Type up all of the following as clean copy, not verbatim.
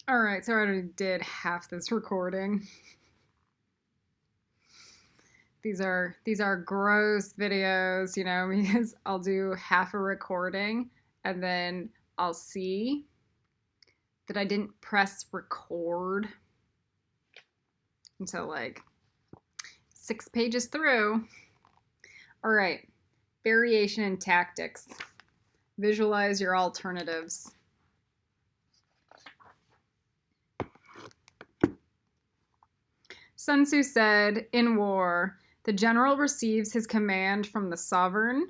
All right, so I already did half this recording. These are gross videos, because I'll do half a recording and then I'll see that I didn't press record until like 6 pages through. All right, variation in tactics. Visualize your alternatives. Sun Tzu said, in war, the general receives his command from the sovereign,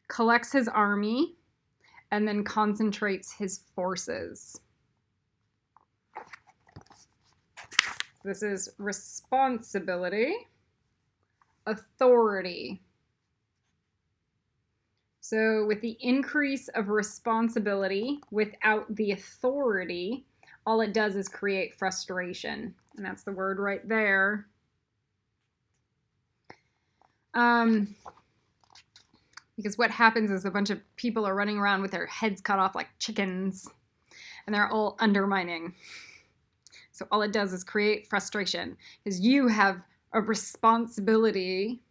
collects his army, and then concentrates his forces. This is responsibility, authority. So with the increase of responsibility without the authority, all it does is create frustration. And that's the word right there. Because what happens is a bunch of people are running around with their heads cut off like chickens, and they're all undermining. So all it does is create frustration, because you have a responsibility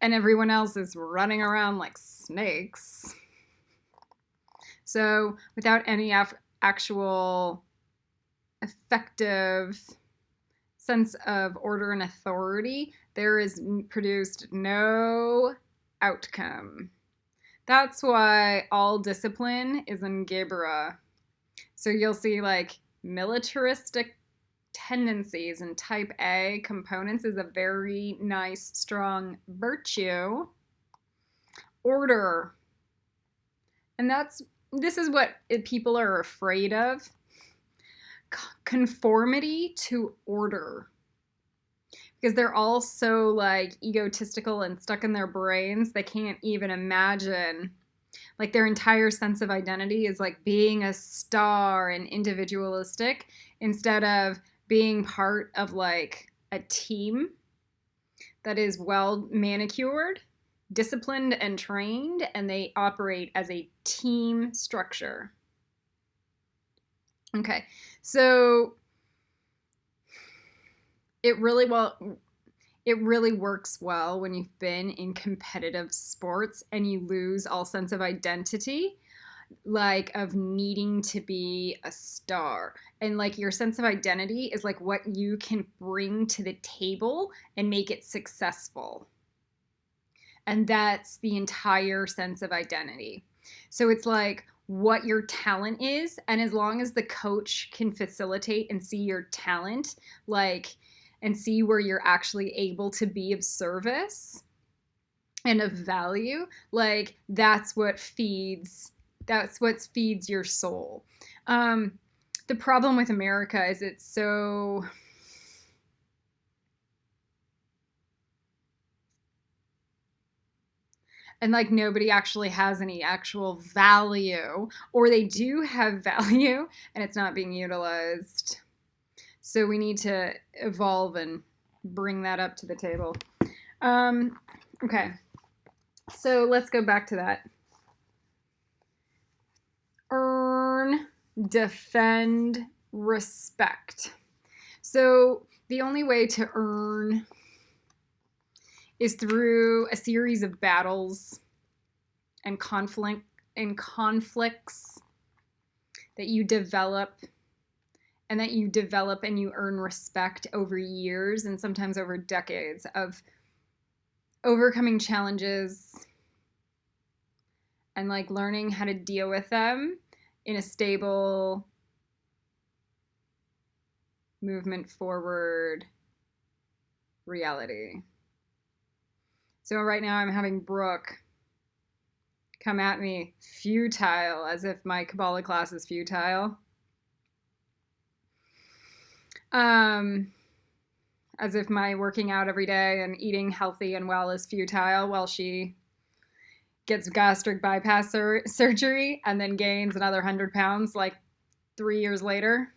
and everyone else is running around like snakes. So without any actual effective sense of order and authority, there is produced no outcome. That's why all discipline is in Gebra. So you'll see like militaristic tendencies and type A components is a very nice, strong virtue. Order. And this is what people are afraid of. Conformity to order. Because they're all so like egotistical and stuck in their brains, they can't even imagine. Like their entire sense of identity is like being a star and individualistic instead of being part of like a team that is well manicured, disciplined, and trained, and they operate as a team structure. Okay, so it really works well when you've been in competitive sports and you lose all sense of identity, like of needing to be a star. And like your sense of identity is like what you can bring to the table and make it successful. And that's the entire sense of identity. So it's like what your talent is, and as long as the coach can facilitate and see your talent, like, and see where you're actually able to be of service and of value, like that's what feeds your soul. The problem with America is it's so and like nobody actually has any actual value, or they do have value and it's not being utilized. So we need to evolve and bring that up to the table. Okay, so let's go back to that. Earn, defend, respect. So the only way to earn is through a series of battles and conflicts that you develop and you earn respect over years and sometimes over decades of overcoming challenges and like learning how to deal with them in a stable movement forward reality. So right now I'm having Brooke come at me futile, as if my Kabbalah class is futile. As if my working out every day and eating healthy and well is futile while she gets gastric bypass surgery and then gains another 100 pounds like 3 years later.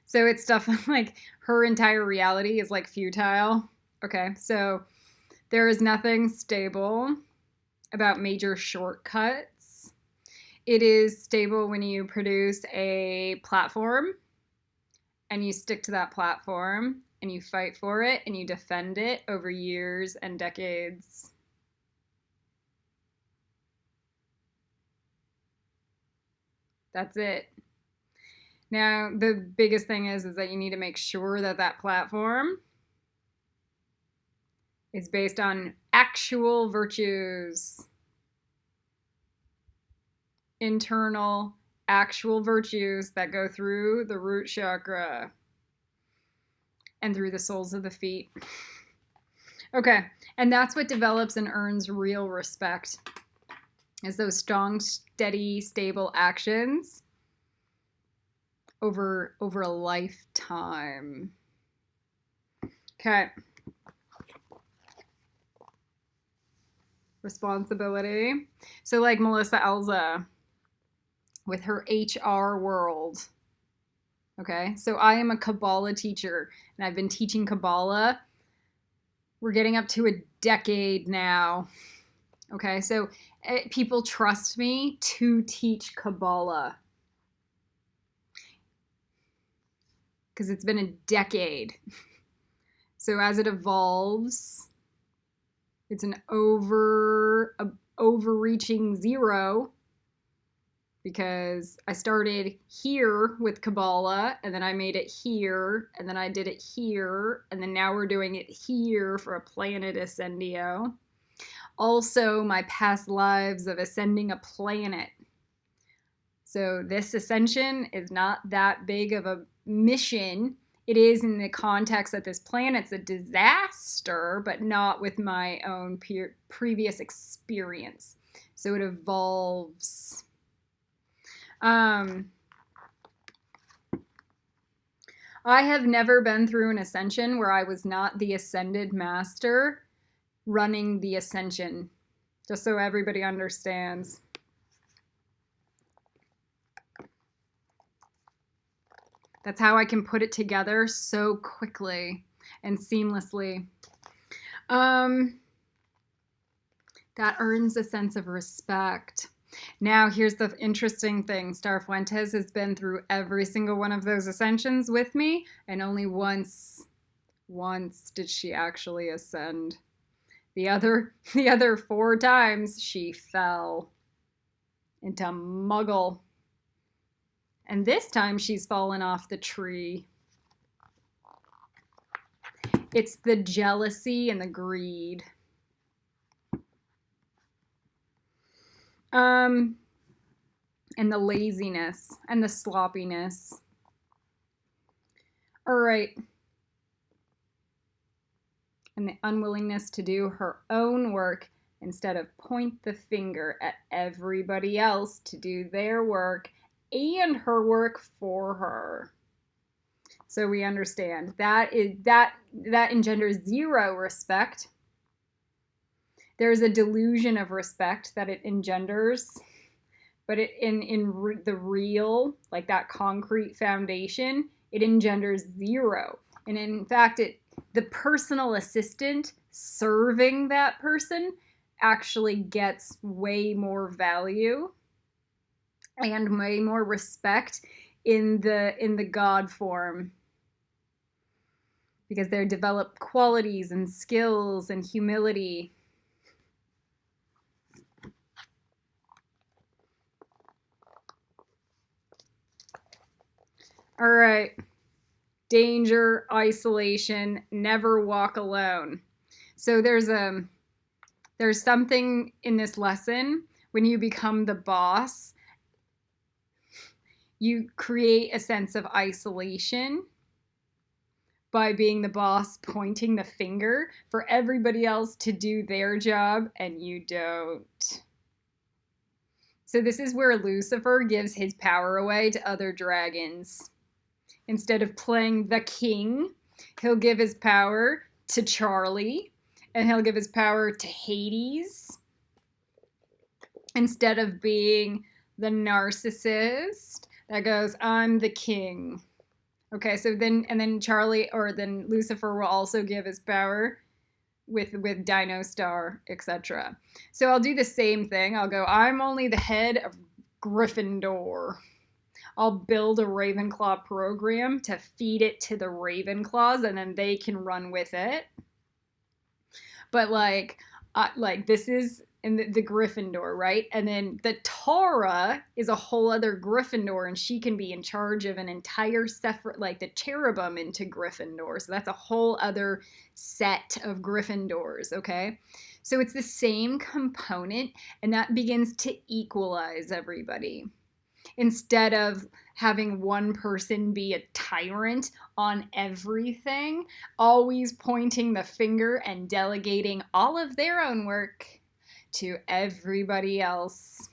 So it's stuff like her entire reality is like futile. Okay, so there is nothing stable about major shortcuts. It is stable when you produce a platform and you stick to that platform and you fight for it and you defend it over years and decades. That's it. Now, the biggest thing is that you need to make sure that that platform is based on actual virtues. Internal, actual virtues that go through the root chakra and through the soles of the feet. Okay, and that's what develops and earns real respect, is those strong, steady, stable actions over a lifetime. Okay. Responsibility. So like Melissa Elza with her HR world. Okay, so I am a Kabbalah teacher and I've been teaching Kabbalah. We're getting up to a decade now. Okay, so people trust me to teach Kabbalah because it's been a decade. So as it evolves, it's an overreaching zero, because I started here with Kabbalah, and then I made it here, and then I did it here, and then now we're doing it here for a planet ascendio. Also, my past lives of ascending a planet. So this ascension is not that big of a mission. It is in the context that this planet's a disaster, but not with my own previous experience. So it evolves. I have never been through an ascension where I was not the ascended master running the ascension, just so everybody understands. That's how I can put it together so quickly and seamlessly. That earns a sense of respect. Now, here's the interesting thing. Star Fuentes has been through every single one of those ascensions with me, and only once did she actually ascend. The other 4 times, she fell into muggle. And this time, she's fallen off the tree. It's the jealousy and the greed. And the laziness and the sloppiness. All right. And the unwillingness to do her own work instead of point the finger at everybody else to do their work and her work for her. So we understand that engenders zero respect. There's a delusion of respect that it engenders, but in the real, like that concrete foundation, it engenders zero. And in fact, the personal assistant serving that person actually gets way more value and way more respect in the God form, because they're developed qualities and skills and humility. All right. Danger, isolation, never walk alone. So there's something in this lesson. When you become the boss, you create a sense of isolation by being the boss, pointing the finger for everybody else to do their job, and you don't. So this is where Lucifer gives his power away to other dragons. Instead of playing the king, he'll give his power to Charlie, and he'll give his power to Hades. Instead of being the narcissist that goes, I'm the king. Okay, so then Lucifer will also give his power with Dino Star, etc. So I'll do the same thing. I'll go, I'm only the head of Gryffindor. I'll build a Ravenclaw program to feed it to the Ravenclaws, and then they can run with it. But like this is in the Gryffindor, right? And then the Tara is a whole other Gryffindor, and she can be in charge of an entire separate, like the cherubim into Gryffindor. So that's a whole other set of Gryffindors, okay? So it's the same component, and that begins to equalize everybody. Instead of having one person be a tyrant on everything, always pointing the finger and delegating all of their own work to everybody else.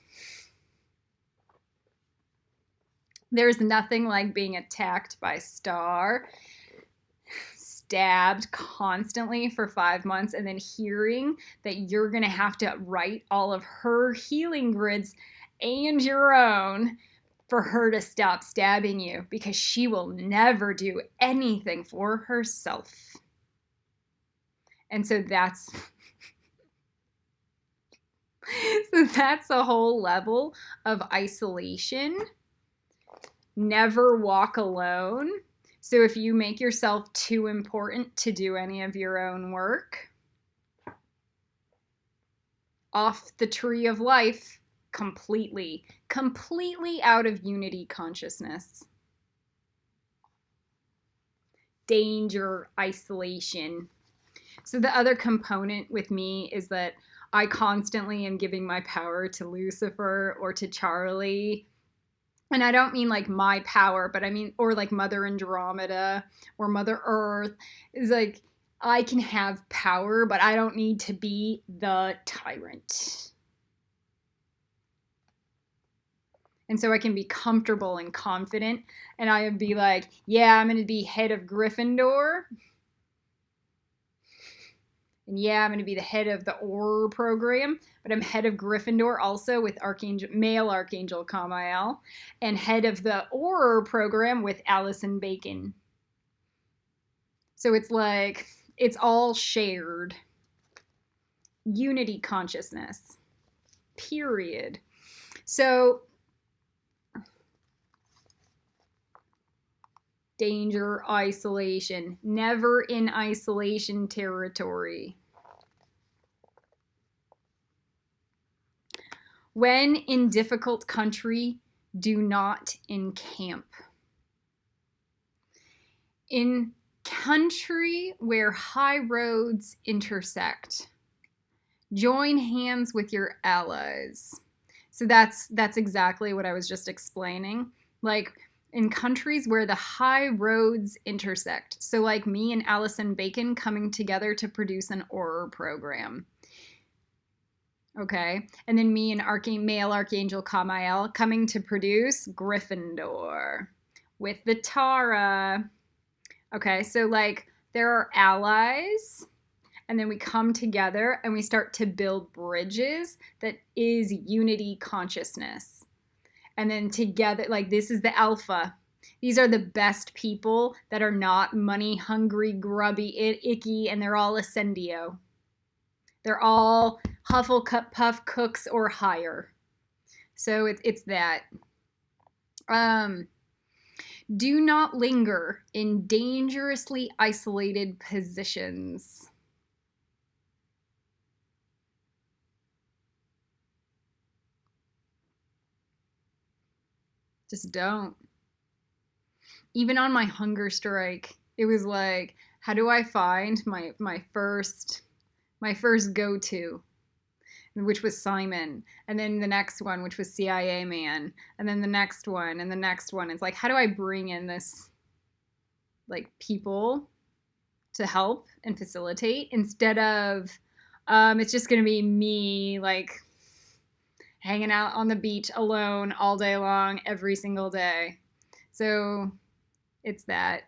There's nothing like being attacked by Star, stabbed constantly for 5 months, and then hearing that you're going to have to write all of her healing grids and your own for her to stop stabbing you, because she will never do anything for herself. And so that's a whole level of isolation. Never walk alone. So if you make yourself too important to do any of your own work, off the tree of life completely out of unity consciousness. Danger, isolation. So the other component with me is that I constantly am giving my power to Lucifer or to Charlie. And I don't mean like my power, but I mean, or like Mother Andromeda or Mother Earth. Is like, I can have power, but I don't need to be the tyrant. And so I can be comfortable and confident, and I would be like, yeah, I'm going to be head of Gryffindor. And yeah, I'm going to be the head of the Auror program, but I'm head of Gryffindor also with male Archangel Kamael, and head of the Auror program with Allison Bacon. So it's like, it's all shared. Unity consciousness. Period. So danger, isolation. Never in isolation territory. When in difficult country, do not encamp. In country where high roads intersect, join hands with your allies. So that's exactly what I was just explaining. Like, in countries where the high roads intersect. So like me and Allison Bacon coming together to produce an Auror program. Okay. And then me and male Archangel Kamael coming to produce Gryffindor with the Tara. Okay. So like there are allies, and then we come together and we start to build bridges that is unity consciousness. And then together, like this is the alpha. These are the best people that are not money hungry, grubby, icky, and they're all ascendio. They're all Hufflepuff cooks or higher. So it's that. Do not linger in dangerously isolated positions. Just don't. Even on my hunger strike, it was like, how do I find my first go-to, which was Simon, and then the next one, which was CIA man, and then the next one, and the next one. It's like, how do I bring in this, like, people to help and facilitate instead of, it's just going to be me, like, hanging out on the beach alone all day long, every single day. So it's that.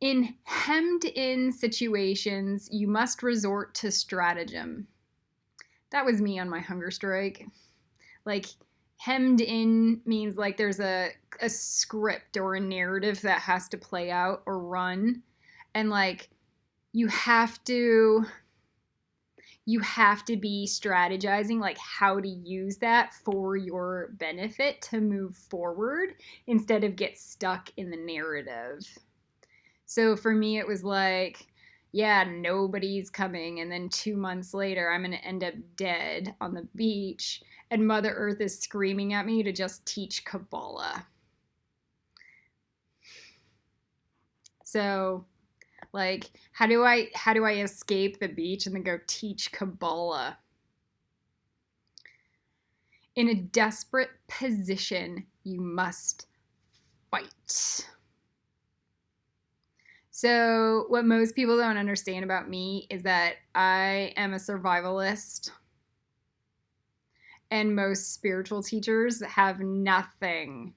In hemmed-in situations, you must resort to stratagem. That was me on my hunger strike. Like, hemmed in means like there's a script or a narrative that has to play out or run. And like, you have to you have to be strategizing like how to use that for your benefit to move forward instead of get stuck in the narrative. So for me, it was like, yeah, nobody's coming. And then 2 months later, I'm going to end up dead on the beach. And Mother Earth is screaming at me to just teach Kabbalah. So, like, how do I escape the beach and then go teach Kabbalah? In a desperate position, you must fight. So, what most people don't understand about me is that I am a survivalist, and most spiritual teachers have nothing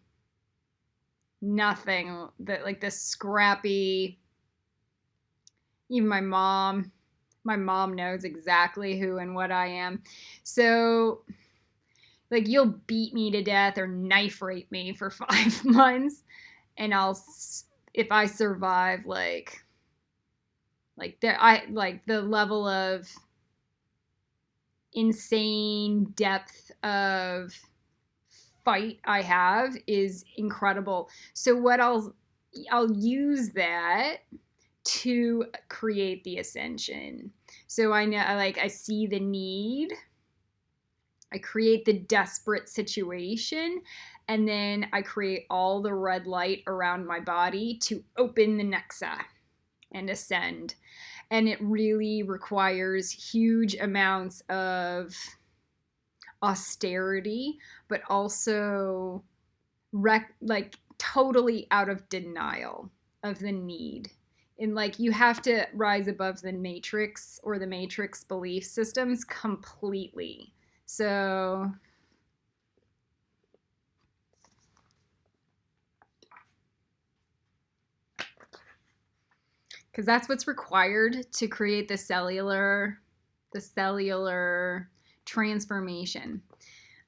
that, like, this scrappy. Even my mom knows exactly who and what I am. So, like, you'll beat me to death or knife rape me for 5 months, and if I survive, like the level of insane depth of fight I have is incredible. So what I'll use that to create the ascension. So I know, like, I see the need, I create the desperate situation, and then I create all the red light around my body to open the nexa and ascend. And it really requires huge amounts of austerity, but also like totally out of denial of the need. And like, you have to rise above the matrix or the matrix belief systems completely. So because that's what's required to create the cellular transformation.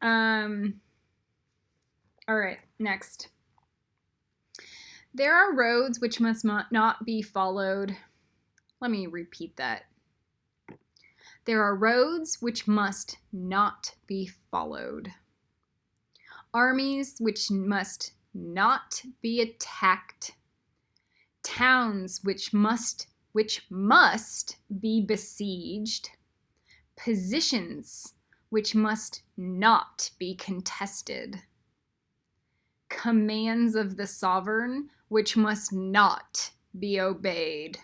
All right, next. There are roads which must not be followed. Let me repeat that. There are roads which must not be followed. Armies which must not be attacked. Towns which must be besieged. Positions which must not be contested. Commands of the sovereign which must not be obeyed.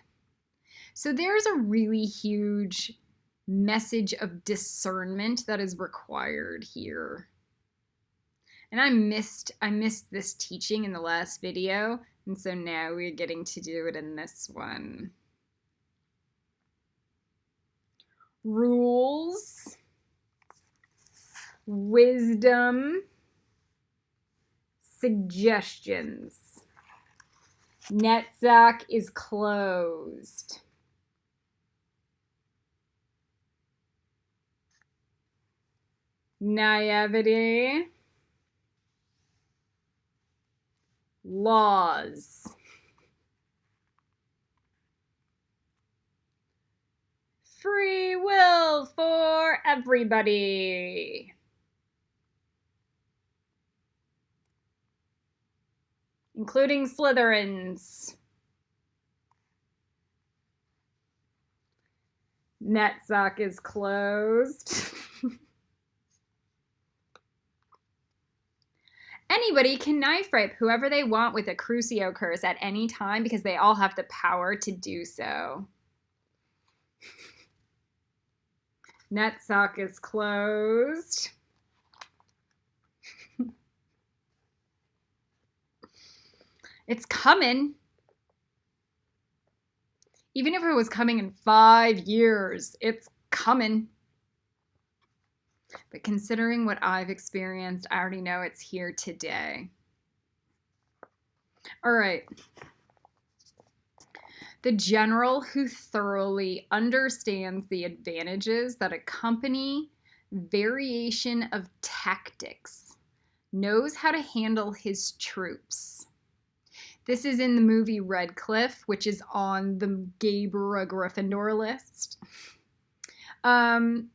So there's a really huge message of discernment that is required here. And I missed this teaching in the last video, and so now we're getting to do it in this one. Rules, wisdom, suggestions. Netzach is closed. Naivety. Laws. Free will for everybody. Including Slytherins. Netzach is closed. Anybody can knife rape whoever they want with a Crucio curse at any time because they all have the power to do so. Netzach is closed. It's coming. Even if it was coming in 5 years, it's coming. But considering what I've experienced, I already know it's here today. All right. The general who thoroughly understands the advantages that accompany variation of tactics knows how to handle his troops. This is in the movie Redcliffe, which is on the Gabra Gryffindor list. Um,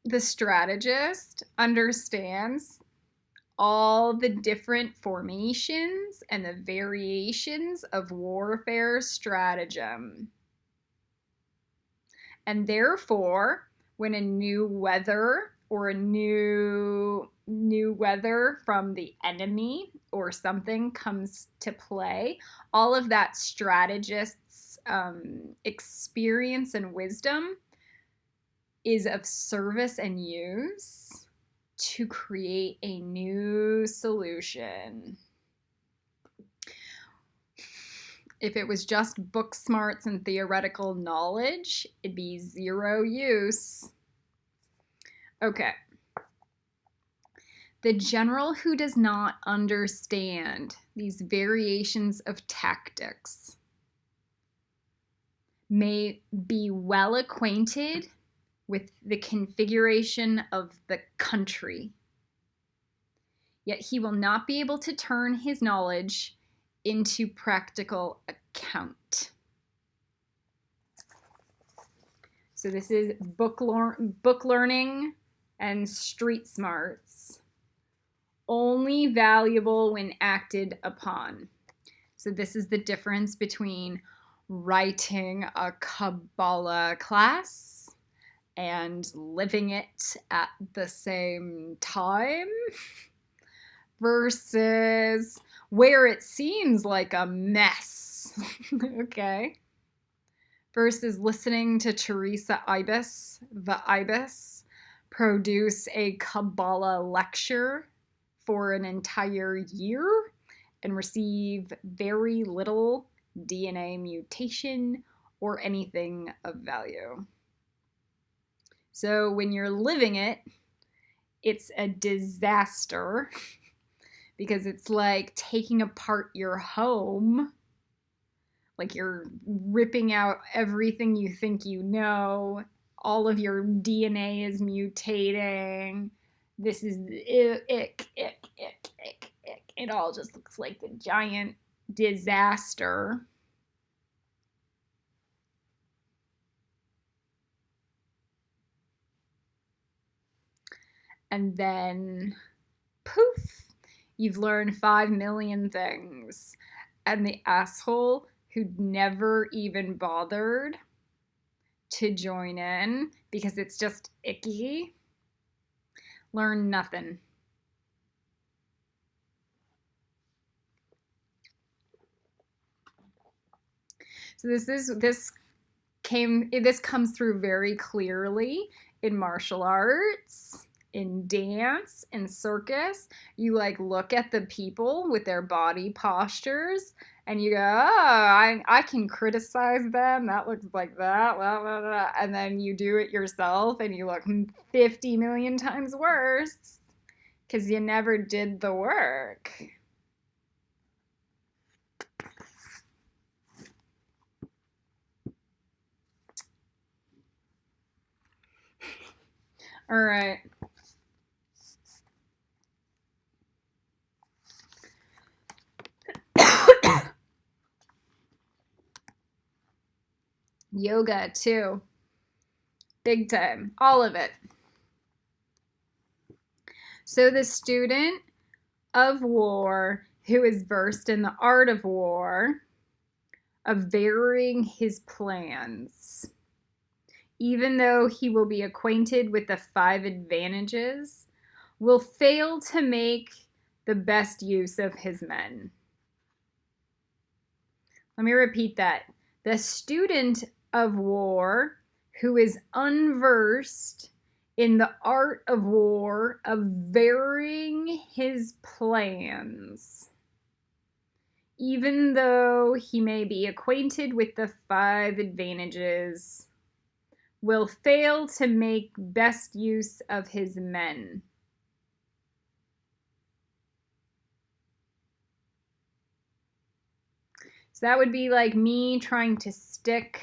the strategist understands all the different formations and the variations of warfare stratagem. And therefore, when a new weather or a new weather from the enemy or something comes to play, all of that strategist's experience and wisdom is of service and use to create a new solution. If it was just book smarts and theoretical knowledge, it'd be zero use. Okay. The general who does not understand these variations of tactics may be well acquainted with the configuration of the country, yet he will not be able to turn his knowledge into practical account. So this is book learning and street smarts, only valuable when acted upon. So this is the difference between writing a Kabbalah class and living it at the same time versus where it seems like a mess, okay? Versus listening to Teresa Ibis, the Ibis, produce a Kabbalah lecture for an entire year and receive very little DNA mutation or anything of value. So when you're living it, it's a disaster because it's like taking apart your home. Like you're ripping out everything you think you know. All of your DNA is mutating. This is ick. It all just looks like the giant disaster. And then, poof, you've learned 5 million things. And the asshole who'd never even bothered to join in because it's just icky, learned nothing. So this comes through very clearly in martial arts, in dance, in circus. You like look at the people with their body postures and you go, oh, I can criticize them. That looks like that. Blah, blah, blah. And then you do it yourself and you look 50 million times worse because you never did the work. All right. Yoga too. Big time. All of it. So the student of war who is versed in the art of war, of varying his plans, even though he will be acquainted with the 5 advantages, will fail to make the best use of his men. Let me repeat that. The student of war who is unversed in the art of war, of varying his plans, even though he may be acquainted with the 5 advantages, will fail to make best use of his men. So that would be like me trying to stick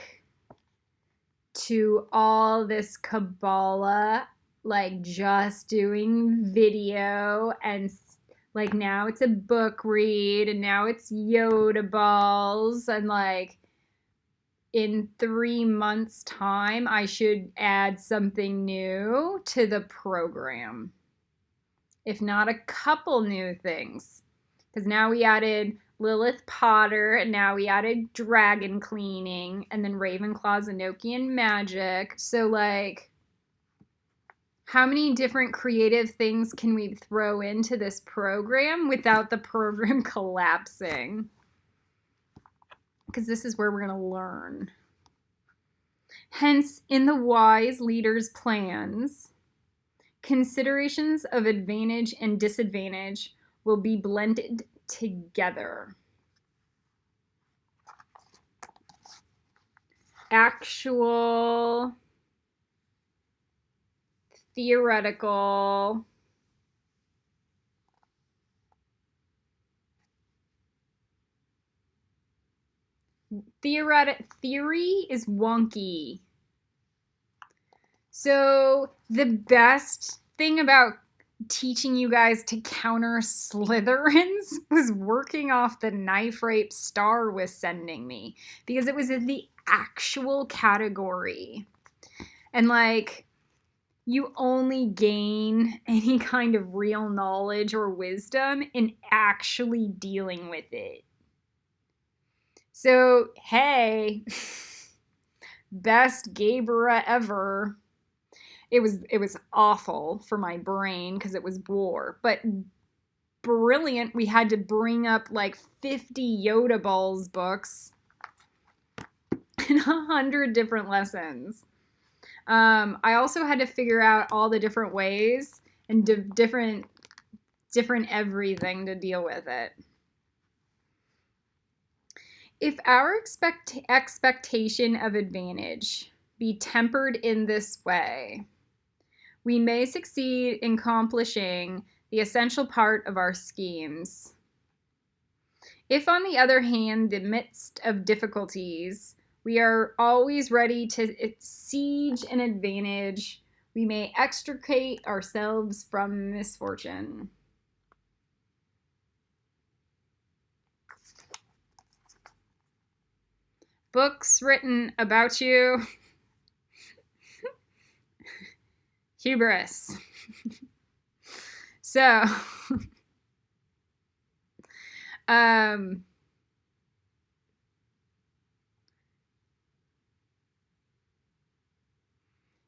to all this Kabbalah, like just doing video and Like now it's a book read, and now it's Yoda balls, and like in 3 months' time, I should add something new to the program. If not a couple new things. Because now we added Lilith Potter, and now we added dragon cleaning, and then Ravenclaw's Enochian magic. So, like, how many different creative things can we throw into this program without the program collapsing? Because this is where we're going to learn. Hence, in the wise leader's plans, considerations of advantage and disadvantage will be blended together. Actual, theoretical, theory is wonky. So the best thing about teaching you guys to counter Slytherins was working off the knife rape Star was sending me, because it was in the actual category. And like, you only gain any kind of real knowledge or wisdom in actually dealing with it. So, hey, best Gaybra ever. It was awful for my brain because it was war, but brilliant. We had to bring up like 50 Yoda Balls books and 100 different lessons. I also had to figure out all the different ways and different everything to deal with it. If our expectation of advantage be tempered in this way, we may succeed in accomplishing the essential part of our schemes. If, on the other hand, in the midst of difficulties, we are always ready to siege an advantage, we may extricate ourselves from misfortune. Books written about you. Hubris. So,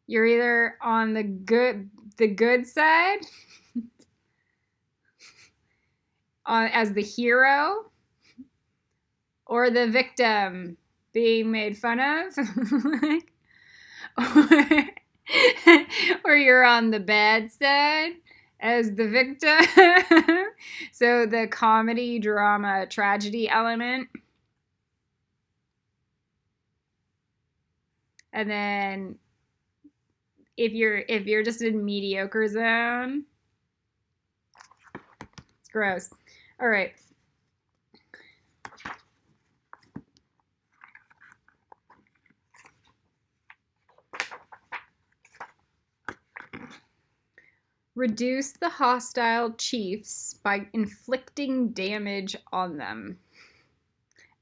you're either on the good side as the hero, or the victim being made fun of, or you're on the bad side as the victim. So the comedy, drama, tragedy element. And then if you're just in mediocre zone, it's gross. All right. Reduce the hostile chiefs by inflicting damage on them,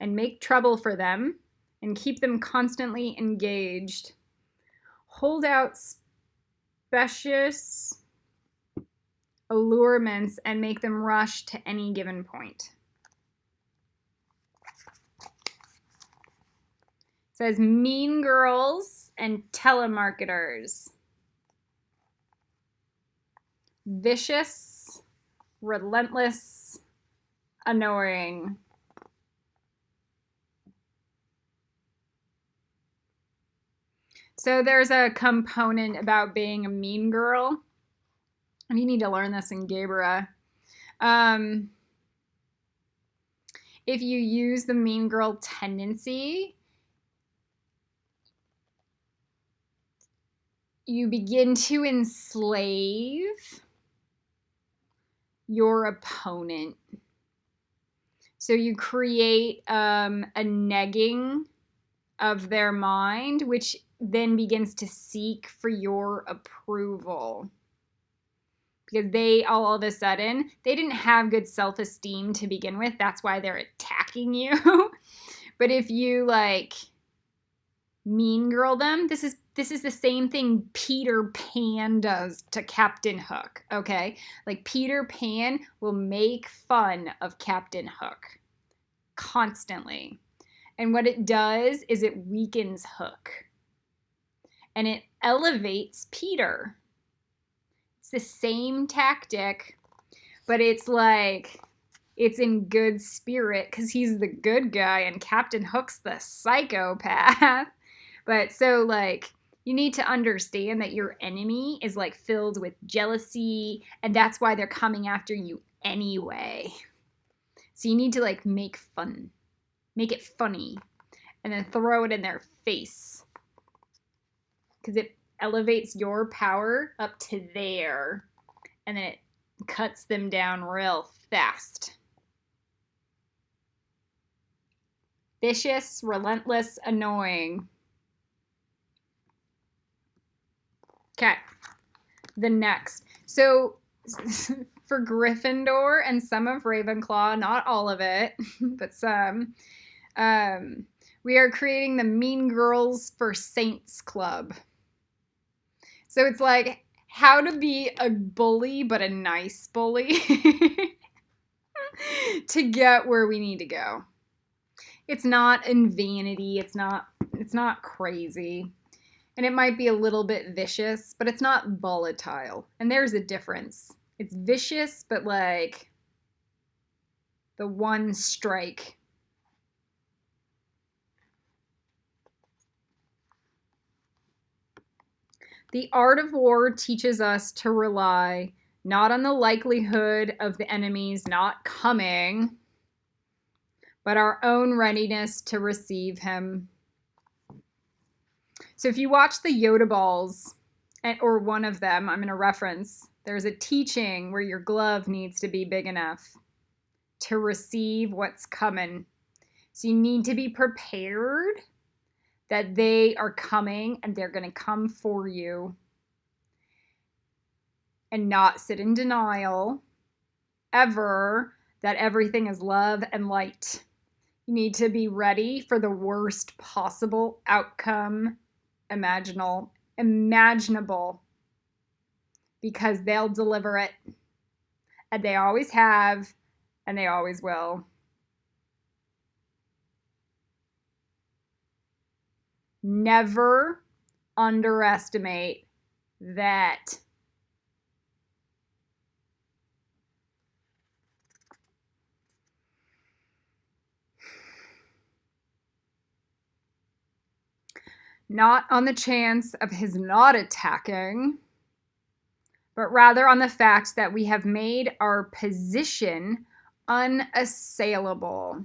and make trouble for them, and keep them constantly engaged. Hold out specious allurements and make them rush to any given point. It says mean girls and telemarketers. Vicious, relentless, annoying. So there's a component about being a mean girl. And you need to learn this in Gaybra. If you use the mean girl tendency, you begin to enslave your opponent. So you create a negging of their mind, which then begins to seek for your approval. because they all of a sudden, they didn't have good self-esteem to begin with. That's why they're attacking you. But if you like mean girl them, this is the same thing Peter Pan does to Captain Hook, okay? Like Peter Pan will make fun of Captain Hook constantly. And what it does is it weakens Hook. And it elevates Peter. It's the same tactic, but it's like it's in good spirit because he's the good guy and Captain Hook's the psychopath. But so like you need to understand that your enemy is like filled with jealousy, and that's why they're coming after you anyway. So you need to like make it funny, and then throw it in their face. Because it elevates your power up to there, and then it cuts them down real fast. Vicious, relentless, annoying. Okay, the next. So for Gryffindor and some of Ravenclaw, not all of it, but some, we are creating the Mean Girls for Saints Club. So it's like how to be a bully, but a nice bully to get where we need to go. It's not in vanity. It's not crazy. And it might be a little bit vicious, but it's not volatile. And there's a difference. It's vicious, but like the one strike. The art of war teaches us to rely not on the likelihood of the enemies not coming, but our own readiness to receive him. So if you watch the Yoda balls, or one of them, I'm going to reference, there's a teaching where your glove needs to be big enough to receive what's coming. So you need to be prepared that they are coming and they're going to come for you, and not sit in denial ever that everything is love and light. You need to be ready for the worst possible outcome imaginable, because they'll deliver it, and they always have, and they always will. Never underestimate that. Not on the chance of his not attacking, but rather on the fact that we have made our position unassailable.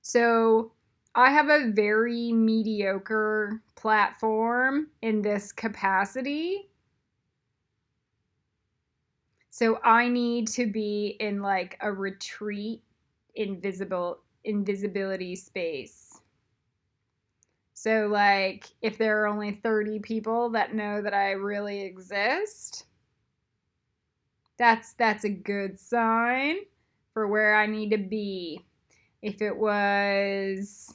So I have a very mediocre platform in this capacity. So I need to be in like a retreat, invisibility space. So like if there are only 30 people that know that I really exist, that's a good sign for where I need to be. If it was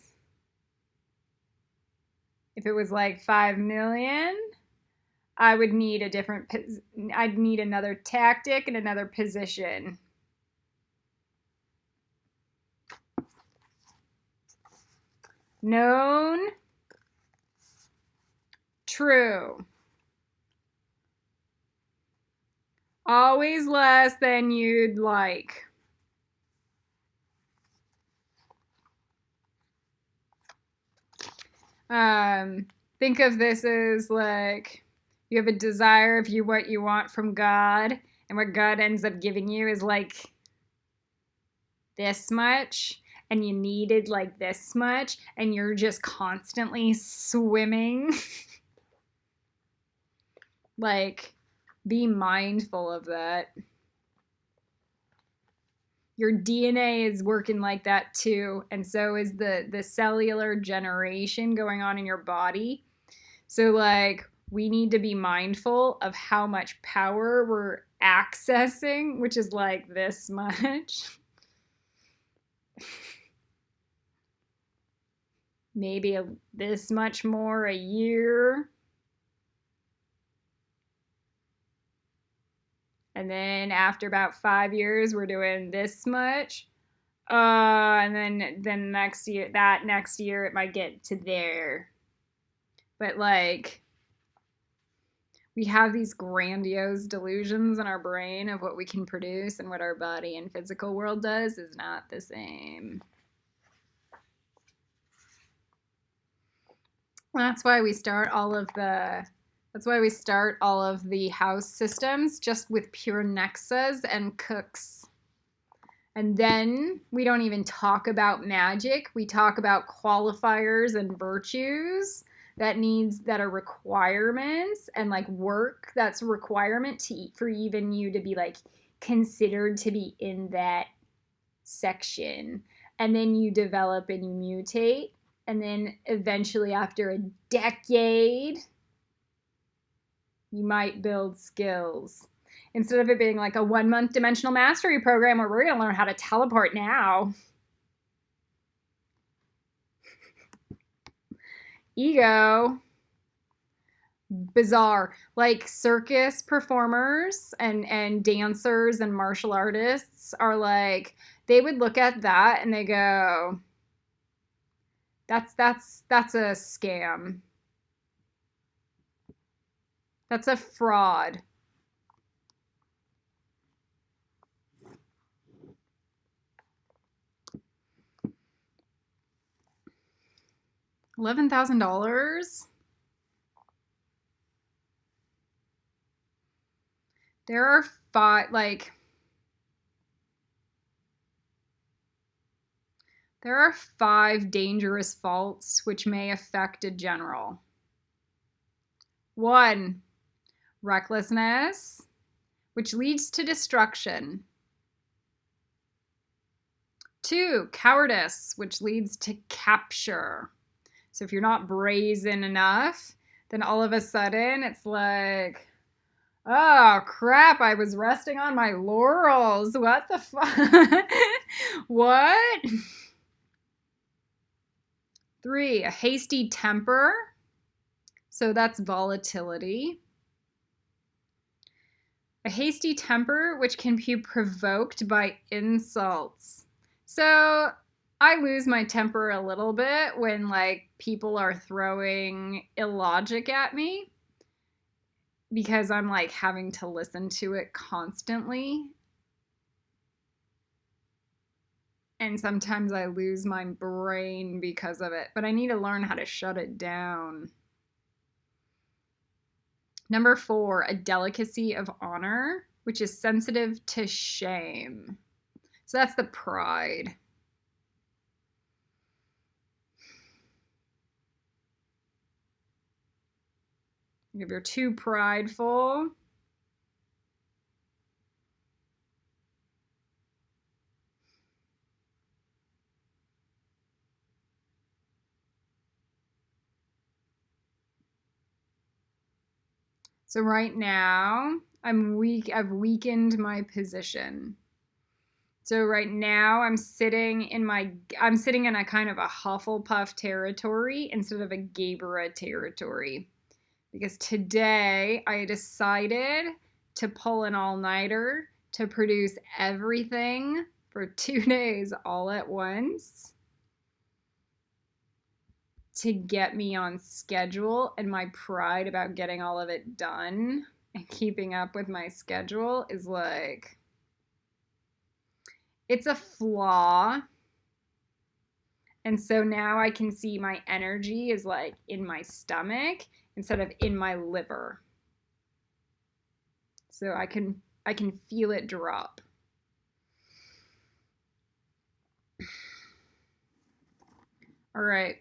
like 5 million, I would need I'd need another tactic and another position. Known, true. Always less than you'd like. Think of this as like you have a desire of what you want from God, and what God ends up giving you is like this much, and you needed like this much, and you're just constantly swimming. Like, be mindful of that. Your DNA is working like that too, and so is the cellular generation going on in your body. So like we need to be mindful of how much power we're accessing, which is like this much. Maybe this much more a year. And then after about 5 years, we're doing this much. And then next year, it might get to there. But like, we have these grandiose delusions in our brain of what we can produce, and what our body and physical world does is not the same. That's why we start all of the house systems just with pure nexas and cooks. And then we don't even talk about magic. We talk about qualifiers and virtues that are requirements, and like work that's a requirement for even you to be like considered to be in that section. And then you develop and you mutate. And then eventually, after a decade, you might build skills. Instead of it being like a 1-month dimensional mastery program where we're going to learn how to teleport now. Ego. Bizarre. Like circus performers and dancers and martial artists are like, they would look at that and they go, that's a scam. That's a fraud. $11,000? There are 5 dangerous faults which may affect a general. 1, recklessness, which leads to destruction. 2, cowardice, which leads to capture. So if you're not brazen enough, then all of a sudden it's like, oh crap, I was resting on my laurels. What the fuck? What? 3, a hasty temper. So that's volatility. A hasty temper, which can be provoked by insults. So I lose my temper a little bit when like people are throwing illogic at me, because I'm like having to listen to it constantly. And sometimes I lose my brain because of it, but I need to learn how to shut it down. Number 4, a delicacy of honor, which is sensitive to shame. So that's the pride. If you're too prideful, so right now I've weakened my position. So right now I'm sitting in a kind of a Hufflepuff territory instead of a Gabera territory. Because today I decided to pull an all-nighter to produce everything for 2 days all at once to get me on schedule, and my pride about getting all of it done and keeping up with my schedule is like, it's a flaw. And so now I can see my energy is like in my stomach instead of in my liver. So I can feel it drop. All right.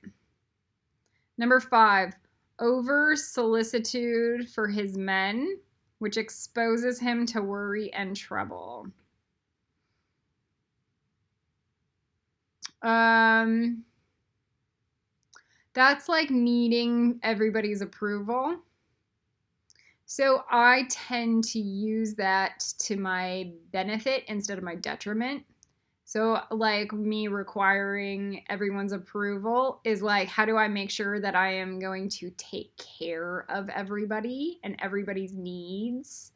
Number 5, over solicitude for his men, which exposes him to worry and trouble. That's like needing everybody's approval. So I tend to use that to my benefit instead of my detriment. So, like, me requiring everyone's approval is like, how do I make sure that I am going to take care of everybody and everybody's needs?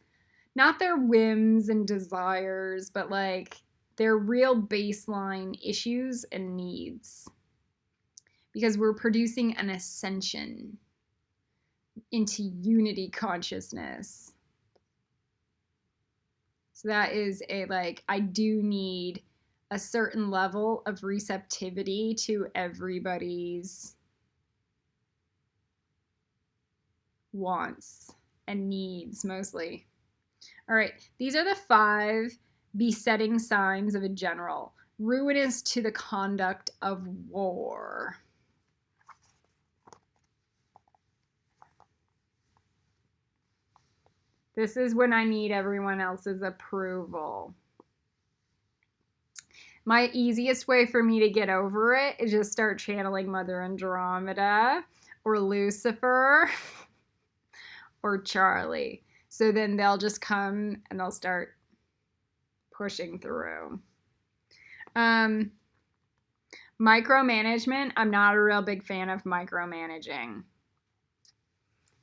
Not their whims and desires, but like their real baseline issues and needs. Because we're producing an ascension into unity consciousness. So that is I do need a certain level of receptivity to everybody's wants and needs mostly. All right, these are the 5 besetting signs of a general, ruinous to the conduct of war. This is when I need everyone else's approval. My easiest way for me to get over it is just start channeling Mother Andromeda or Lucifer or Charlie. So then they'll just come and they'll start pushing through. Micromanagement. I'm not a real big fan of micromanaging.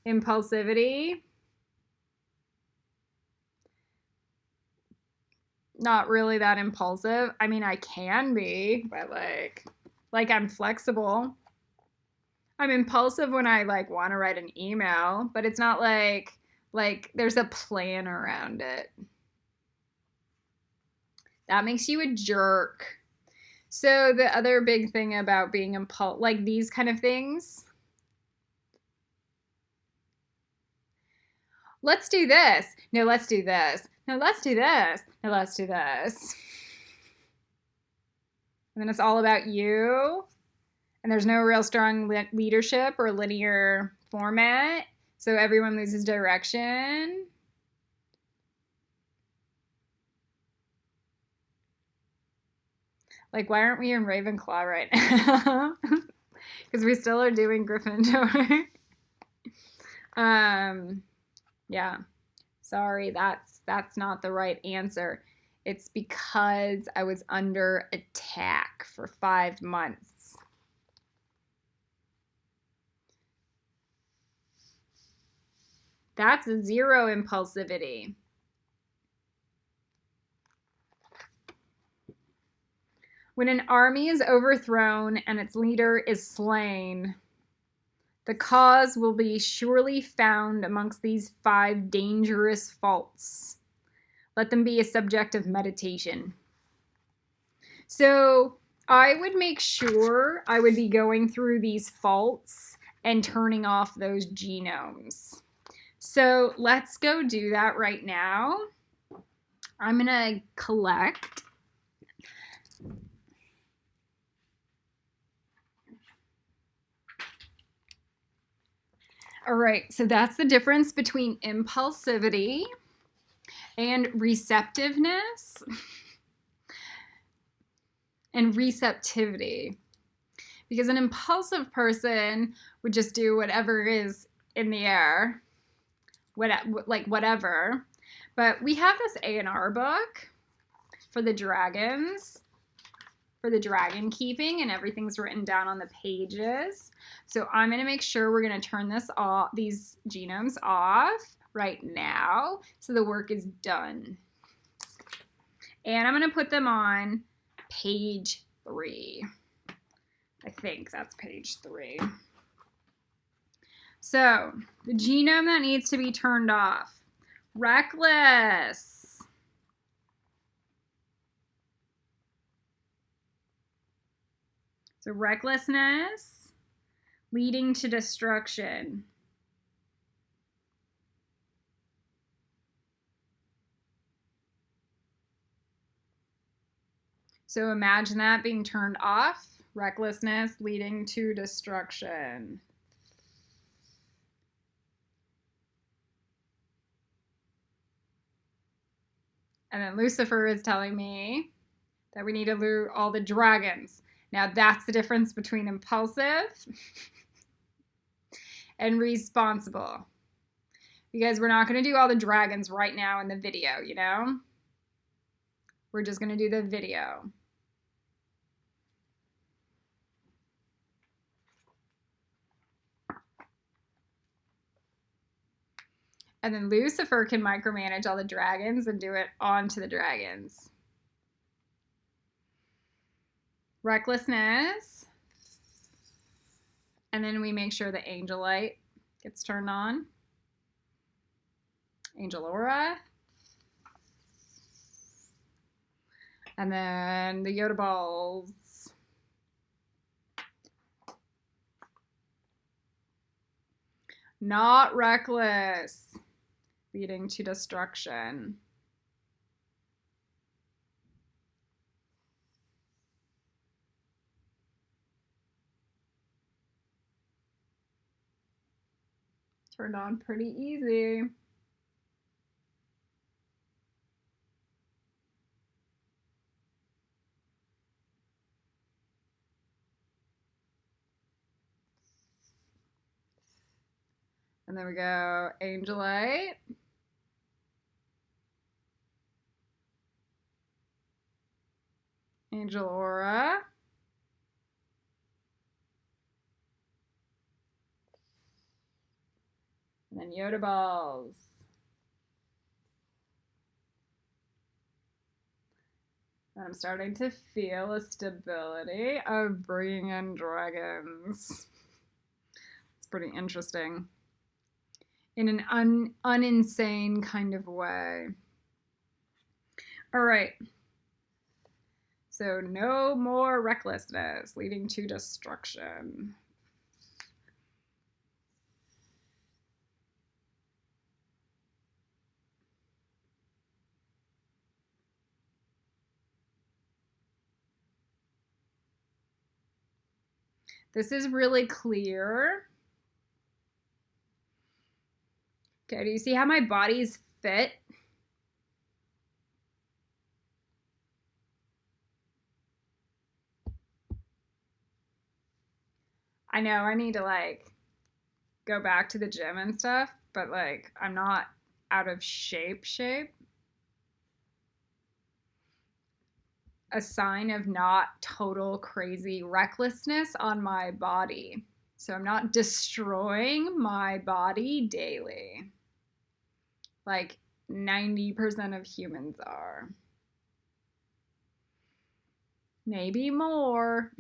Impulsivity. Not really that impulsive. I mean, I can be, but like I'm flexible. I'm impulsive when I want to write an email, but it's not like there's a plan around it. That makes you a jerk. So the other big thing about being like these kind of things. Let's do this. No, let's do this. No, let's do this. No, let's do this. And then it's all about you. And there's no real strong leadership or linear format. So everyone loses direction. Like, why aren't we in Ravenclaw right now? Because we still are doing Gryffindor. Yeah. Sorry, that's not the right answer. It's because I was under attack for 5 months. That's a 0 impulsivity. When an army is overthrown and its leader is slain, the cause will be surely found amongst these 5 dangerous faults. Let them be a subject of meditation. So I would make sure I would be going through these faults and turning off those genomes. So let's go do that right now. I'm going to collect. All right, so that's the difference between impulsivity and receptiveness and receptivity. Because an impulsive person would just do whatever is in the air, whatever. But we have this A&R book for the dragons, for the dragon keeping, and everything's written down on the pages. So I'm going to make sure we're going to turn these genomes off right now so the work is done. And I'm going to put them on page 3. I think that's page 3. So the genome that needs to be turned off. Reckless. So recklessness leading to destruction. So imagine that being turned off. Recklessness leading to destruction. And then Lucifer is telling me that we need to lure all the dragons. Now that's the difference between impulsive and responsible. Because we're not going to do all the dragons right now in the video, you know? We're just going to do the video. And then Lucifer can micromanage all the dragons and do it onto the dragons. Recklessness. And then we make sure the angel light gets turned on. Angel aura. And then the Yoda balls. Not reckless, leading to destruction. Turned on pretty easy. And then we go Angelite. Angel aura. And then Yoda balls. And I'm starting to feel a stability of bringing in dragons. It's pretty interesting. In an uninsane kind of way. All right. So no more recklessness leading to destruction. This is really clear. Okay, do you see how my body's fit? I know I need to like go back to the gym and stuff, but like I'm not out of shape. A sign of not total crazy recklessness on my body. So I'm not destroying my body daily. Like 90% of humans are. Maybe more.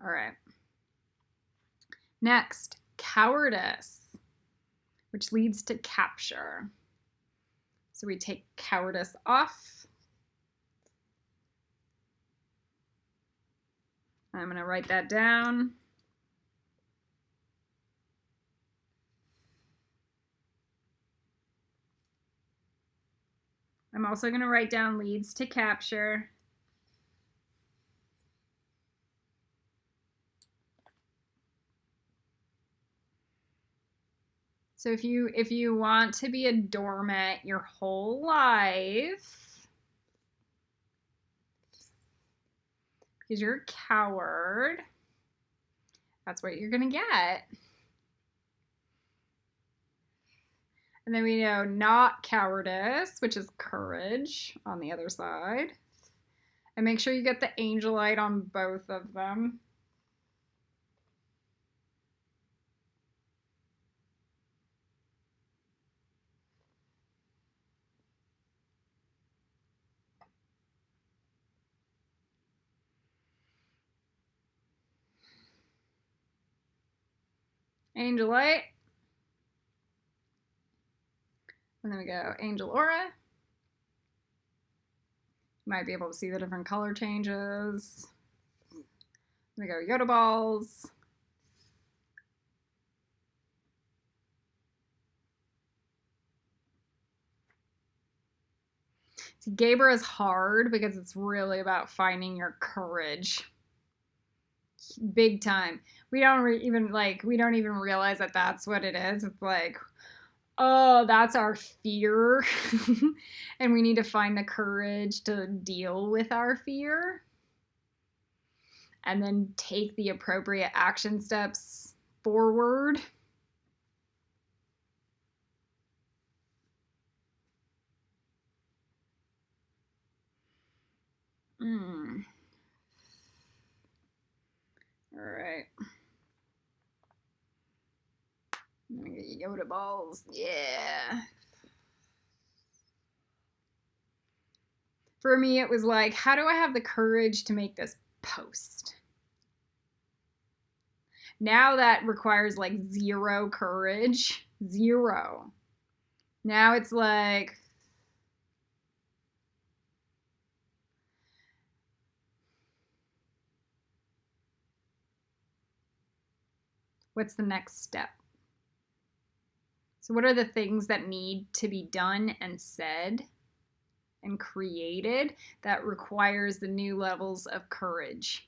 All right. Next, cowardice, which leads to capture. So we take cowardice off. I'm going to write that down. I'm also going to write down leads to capture. So if you want to be a doormat your whole life, because you're a coward, that's what you're going to get. And then we know not cowardice, which is courage on the other side. And make sure you get the angel light on both of them. Angel light. And then we go angel aura. You might be able to see the different color changes. Then we go Yoda balls. See, Gaber is hard because it's really about finding your courage. Big time. We don't even realize that that's what it is. It's like, oh, that's our fear. And we need to find the courage to deal with our fear. and then take the appropriate action steps forward. All right. I'm gonna get Yoda balls. Yeah. For me, it was like, how do I have the courage to make this post? Now that requires like zero courage. Zero. Now it's like, what's the next step? So what are the things that need to be done and said and created that requires the new levels of courage?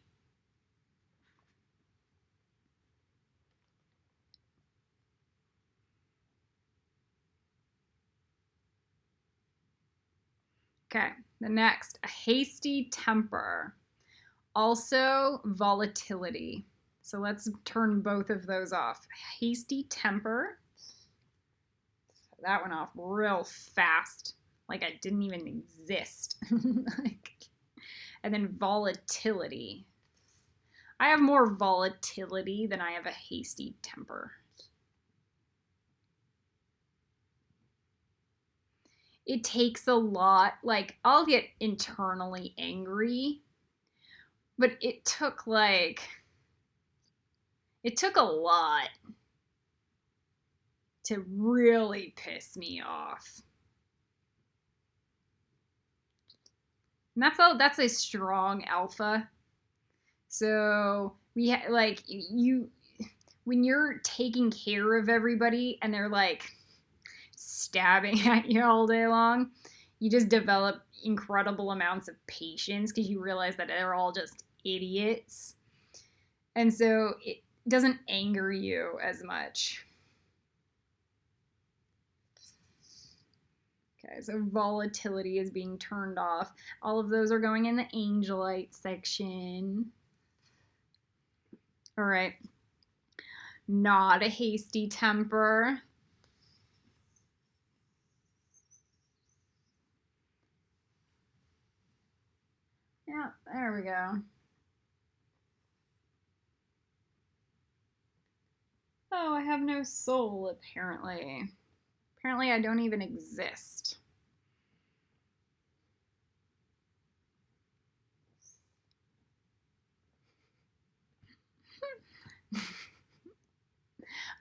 Okay, the next, a hasty temper. Also volatility. So let's turn both of those off. Hasty temper. That went off real fast, like I didn't even exist. And then volatility. I have more volatility than I have a hasty temper. It takes a lot. Like, I'll get internally angry, but it took a lot to really piss me off. And that's a strong alpha. So like you, when you're taking care of everybody and they're like stabbing at you all day long, you just develop incredible amounts of patience because you realize that they're all just idiots. And so it doesn't anger you as much. Okay, so volatility is being turned off. All of those are going in the angelite section. All right. Not a hasty temper. Yeah, there we go. Oh, I have no soul, apparently. Apparently, I don't even exist.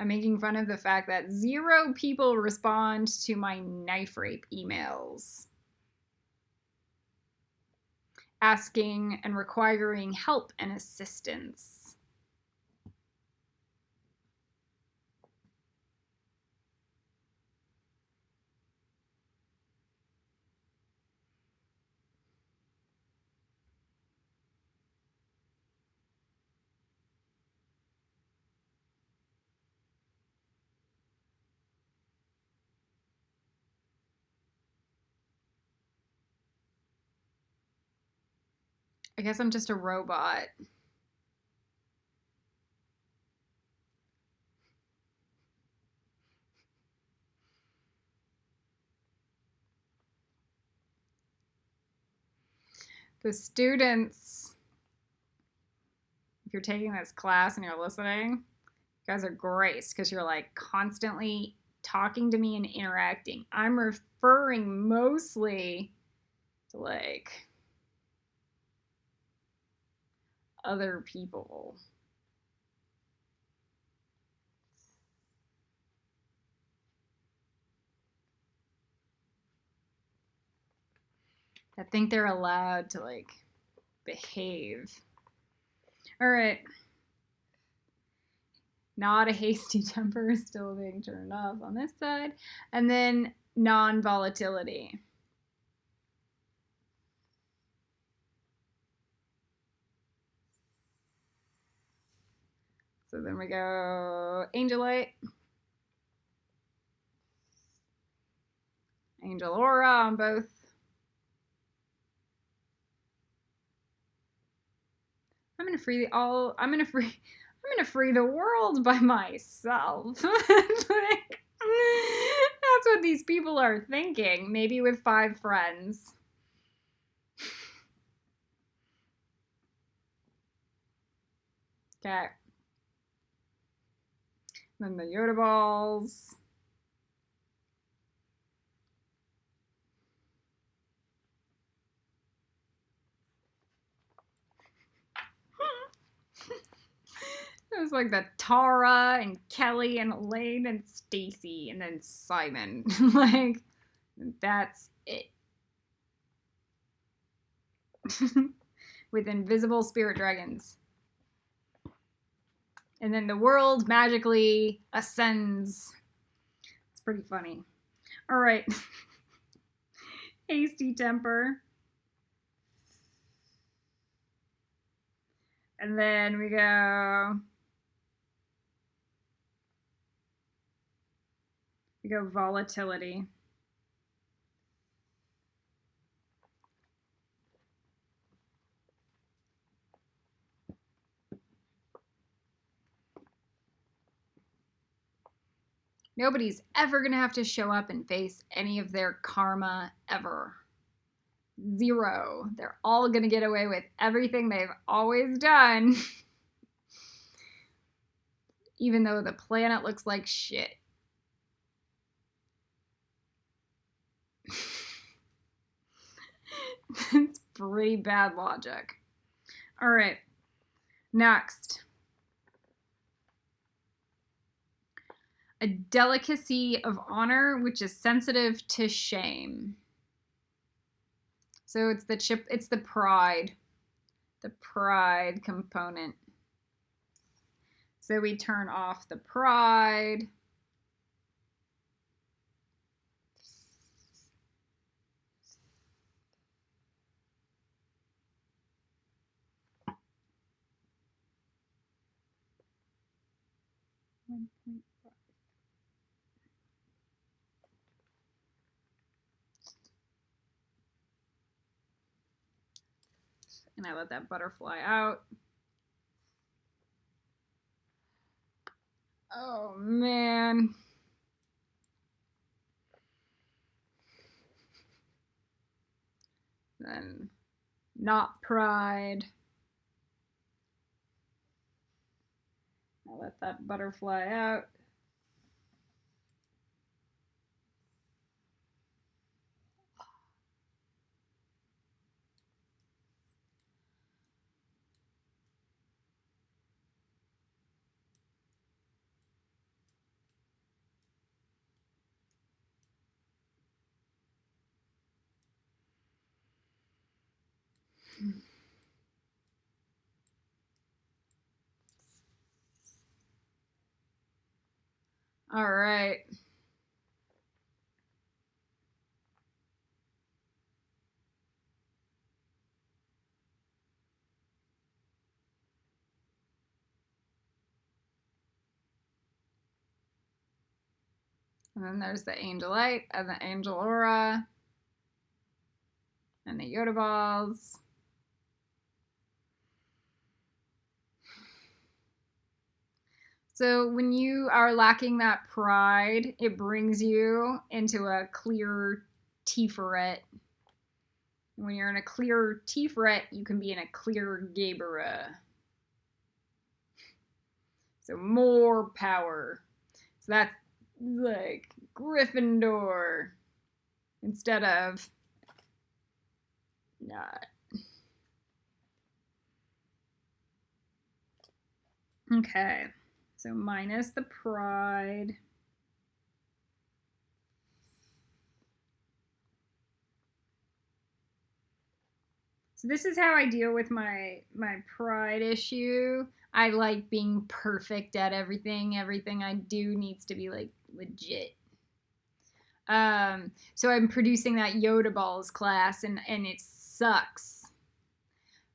I'm making fun of the fact that 0 people respond to my knife rape emails, asking and requiring help and assistance. I guess I'm just a robot. The students, if you're taking this class and you're listening, you guys are great because you're like constantly talking to me and interacting. I'm referring mostly to like other people. I think they're allowed to like behave. All right. Not a hasty temper is still being turned off on this side. And then non-volatility. So then we go Angelite. Angel Aura on both. I'm in gonna free the world by myself. Like, that's what these people are thinking. Maybe with 5 friends. Okay. Then the Yoda balls. It was like the Tara and Kelly and Elaine and Stacy and then Simon. Like, that's it. With invisible spirit dragons. And then the world magically ascends. It's pretty funny. All right. Hasty Temper. And then we go volatility. Nobody's ever going to have to show up and face any of their karma ever. 0. They're all going to get away with everything they've always done. Even though the planet looks like shit. It's pretty bad logic. All right. Next. A delicacy of honor, which is sensitive to shame. So it's the pride component. So we turn off the pride. And I let that butterfly out. Oh, man. Then not pride. I let that butterfly out. All right. And then there's the Angelite and the Angel Aura and the Yoda balls. So when you are lacking that pride, it brings you into a clear Tiferet. When you're in a clear Tiferet, you can be in a clear Gebera. So more power. So that's like Gryffindor instead of not. Okay. So minus the pride. So this is how I deal with my pride issue. I like being perfect at everything. Everything I do needs to be like legit. So I'm producing that Yoda balls class and it sucks.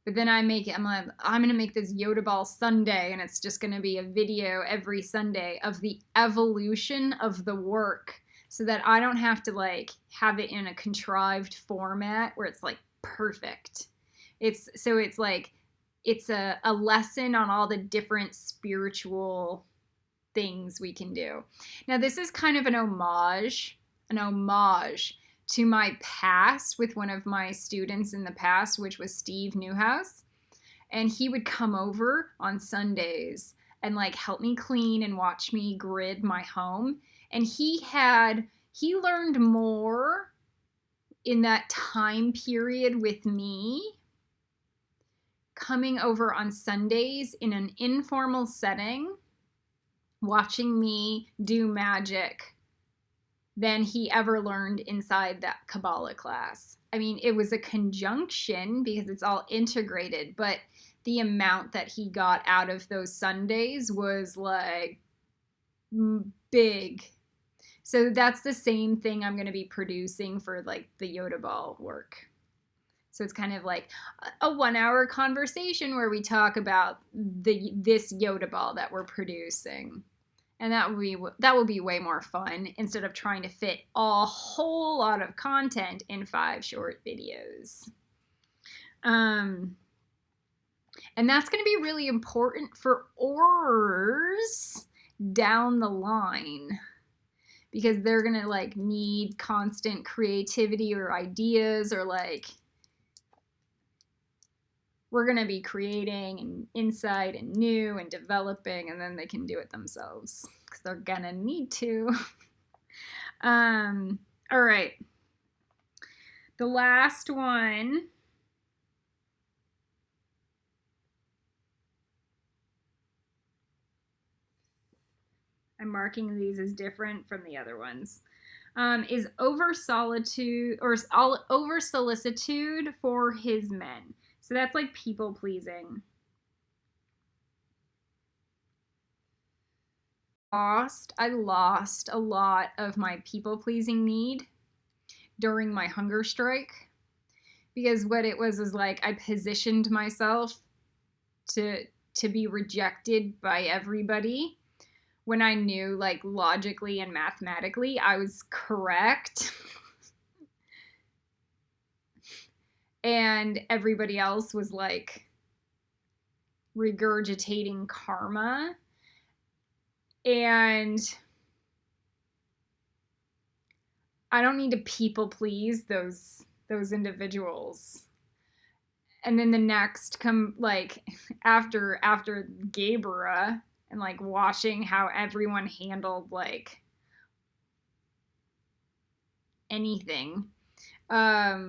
But then I'm gonna make this Yoda Ball Sunday, and it's just gonna be a video every Sunday of the evolution of the work, so that I don't have to like have it in a contrived format where it's like perfect. It's like it's a lesson on all the different spiritual things we can do. Now, this is kind of an homage to my past with one of my students in the past, which was Steve Newhouse. And he would come over on Sundays and like help me clean and watch me grid my home. And he learned more in that time period with me, coming over on Sundays in an informal setting, watching me do magic, than he ever learned inside that Kabbalah class. I mean, it was a conjunction because it's all integrated, but the amount that he got out of those Sundays was like big. So that's the same thing I'm going to be producing for like the Yoda Ball work. So it's kind of like a 1 hour conversation where we talk about this Yoda Ball that we're producing. And that will be way more fun instead of trying to fit a whole lot of content in 5 short videos. And that's going to be really important for orrs down the line, because they're going to like need constant creativity or ideas, or like we're going to be creating and insight and new and developing, and then they can do it themselves because they're going to need to. All right. The last one. I'm marking these as different from the other ones. Is over solicitude for his men. So that's like people pleasing. I lost a lot of my people pleasing need during my hunger strike, because what it was is like I positioned myself to be rejected by everybody when I knew like logically and mathematically I was correct. And everybody else was like regurgitating karma. And I don't need to people please those individuals. And then the next come like after Gabriel, and like watching how everyone handled like anything. I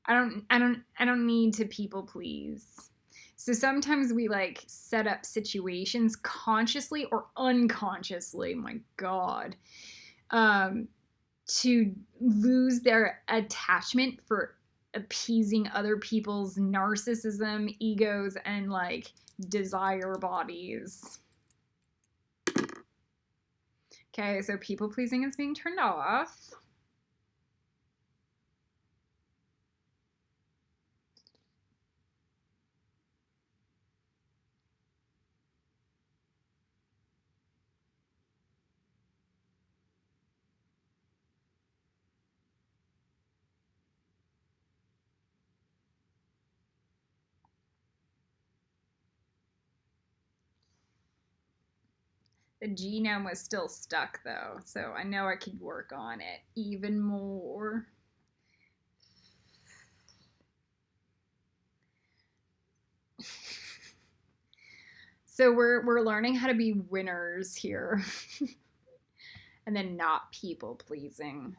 don't need to people please. So sometimes we like set up situations consciously or unconsciously, my God, to lose their attachment for appeasing other people's narcissism, egos, and like desire bodies. Okay, so people pleasing is being turned off. The genome was still stuck though, so I know I could work on it even more. So we're learning how to be winners here. And then not people pleasing.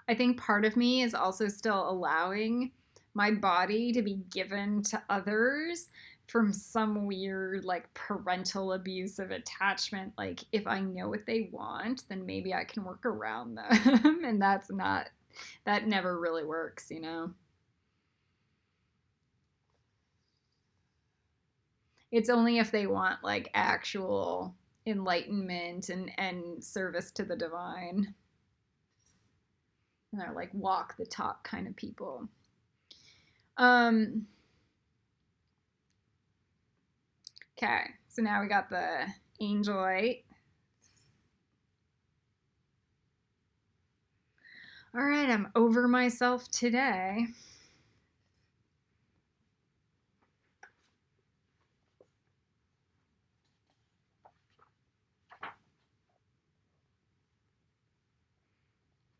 I think part of me is also still allowing my body to be given to others from some weird like parental abusive attachment. Like if I know what they want, then maybe I can work around them. And that never really works, you know? It's only if they want like actual enlightenment and service to the divine. And they're like walk the talk kind of people. Okay, so now we got the angel light. All right, I'm over myself today.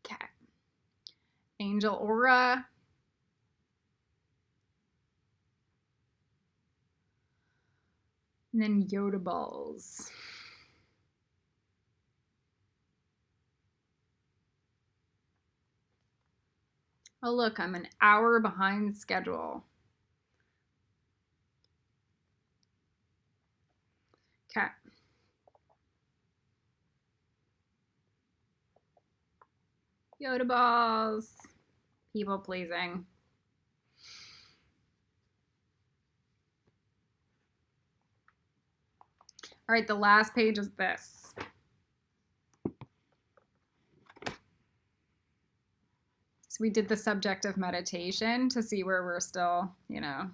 Okay. Angel Aura. And then Yoda balls. Oh, look, I'm an hour behind schedule. Okay. Yoda balls. People pleasing. All right, the last page is this. So we did the subject of meditation to see where we're still, you know,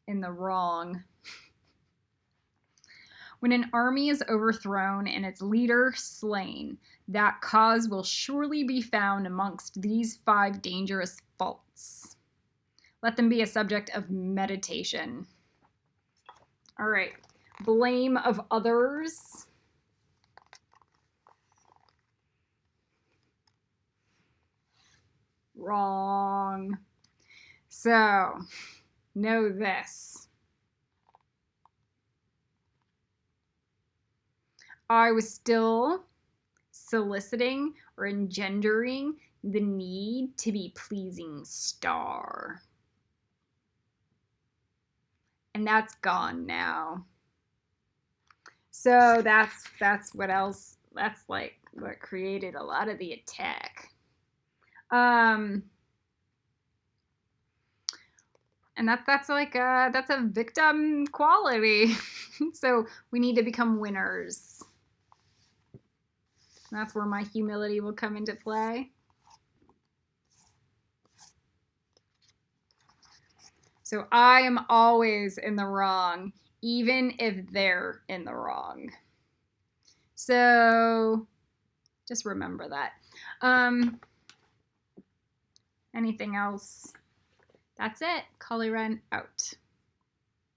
in the wrong. When an army is overthrown and its leader slain, that cause will surely be found amongst these 5 dangerous faults. Let them be a subject of meditation. All right. Blame of others. Wrong. So, know this. I was still soliciting or engendering the need to be pleasing star. And that's gone now. So that's what else, that's like what created a lot of the attack. And that's like that's a victim quality. So we need to become winners. That's where my humility will come into play. So I am always in the wrong, even if they're in the wrong. So just remember that. Anything else? That's it. Cully Wren out.